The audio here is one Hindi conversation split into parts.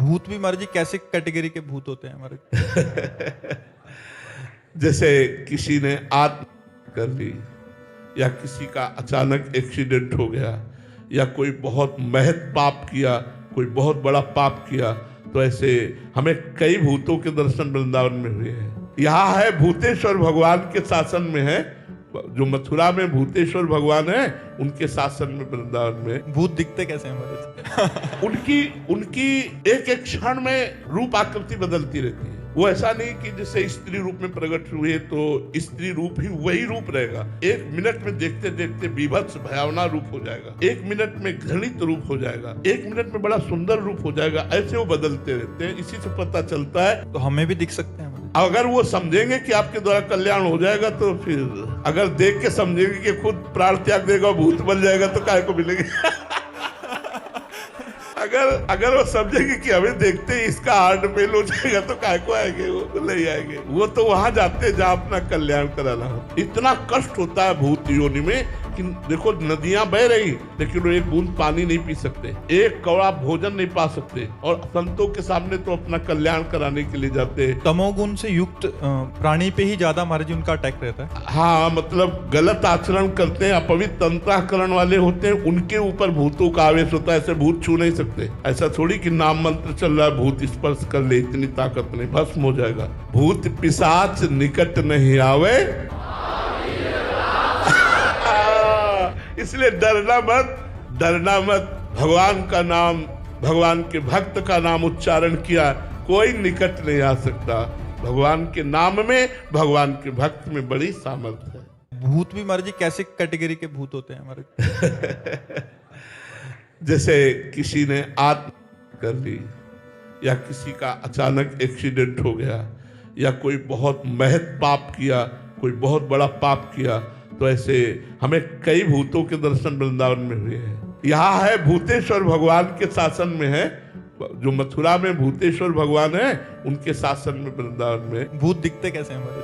भूत भी महाराज जी कैसे कैटेगरी के भूत होते हैं हमारे? जैसे किसी ने आत्महत्या कर ली, या किसी का अचानक एक्सीडेंट हो गया, या कोई बहुत महत पाप किया, कोई बहुत बड़ा पाप किया, तो ऐसे हमें कई भूतों के दर्शन वृंदावन में हुए हैं। यहाँ है भूतेश्वर भगवान के शासन में है, जो मथुरा में भूतेश्वर भगवान है उनके शासन में वृंदावन में। भूत दिखते कैसे हैं हमारे? उनकी एक एक क्षण में रूप आकृति बदलती रहती है। वो ऐसा नहीं कि जैसे स्त्री रूप में प्रकट हुए तो स्त्री रूप ही वही रूप रहेगा। एक मिनट में देखते देखते बीभत्स भयावना रूप हो जाएगा, एक मिनट में घृणित रूप हो जाएगा, एक मिनट में बड़ा सुंदर रूप हो जाएगा। ऐसे वो बदलते रहते हैं। इसी से पता चलता है। तो हमें भी दिख सकते हैं हमारे? अगर वो समझेंगे कि आपके द्वारा कल्याण हो जाएगा तो फिर, अगर देख के समझेंगे कि खुद प्राण त्याग देगा, भूत बन जाएगा, तो काहे को मिलेंगे? अगर वो समझेंगे कि हमें देखते ही इसका हार्ट फेल हो जाएगा तो काय को आएंगे? वो नहीं आएंगे। वो तो वहां जाते हैं जहां अपना कल्याण कराना हो। इतना कष्ट होता है भूत योनि में कि देखो, नदियां बह रही लेकिन वो एक बूंद पानी नहीं पी सकते, एक कौड़ा भोजन नहीं पा सकते, और संतों के सामने तो अपना कल्याण कराने के लिए जाते हैं। तमोगुण से युक्त प्राणी पे ही ज्यादा महाराज जी उनका अटैक रहता है। हाँ, मतलब गलत आचरण करते हैं, अपवित्र अंतःकरण वाले होते हैं, उनके ऊपर भूतों का आवेश होता है। ऐसे भूत छू नहीं सकते। ऐसा थोड़ी कि नाम मंत्र चल रहा है, भूत स्पर्श कर ले, इतनी ताकत नहीं, भस्म हो जाएगा। भूत पिशाच निकट नहीं आवे, इसलिए डरना मत। भगवान का नाम, भगवान के भक्त का नाम उच्चारण किया, कोई निकट नहीं आ सकता। भगवान के नाम में, भगवान के भक्त में बड़ी सामर्थ्य है। भूत भी महाराज जी कैसे कैटेगरी के भूत होते हैं हमारे? जैसे किसी ने आत्महत्या कर ली, या किसी का अचानक एक्सीडेंट हो गया, या कोई बहुत महत पाप किया, कोई बहुत बड़ा पाप किया, तो ऐसे हमें कई भूतों के दर्शन वृंदावन में हुए हैं। यहाँ है भूतेश्वर भगवान के शासन में है, जो मथुरा में भूतेश्वर भगवान है उनके शासन में वृंदावन में। भूत दिखते कैसे हैं हमारे?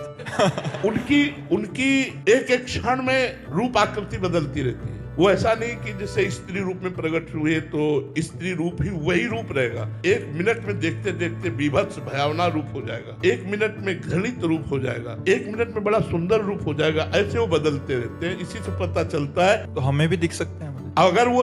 उनकी एक एक क्षण में रूप आकृति बदलती रहती है। वो ऐसा नहीं कि जैसे स्त्री रूप में प्रकट हुए तो स्त्री रूप ही वही रूप रहेगा। एक मिनट में देखते देखते बीभत्स भयावना रूप हो जाएगा, एक मिनट में घृणित रूप हो जाएगा, एक मिनट में बड़ा सुंदर रूप हो जाएगा। ऐसे वो बदलते रहते हैं। इसी से पता चलता है। तो हमें भी दिख सकते हैं हमारे? अगर वो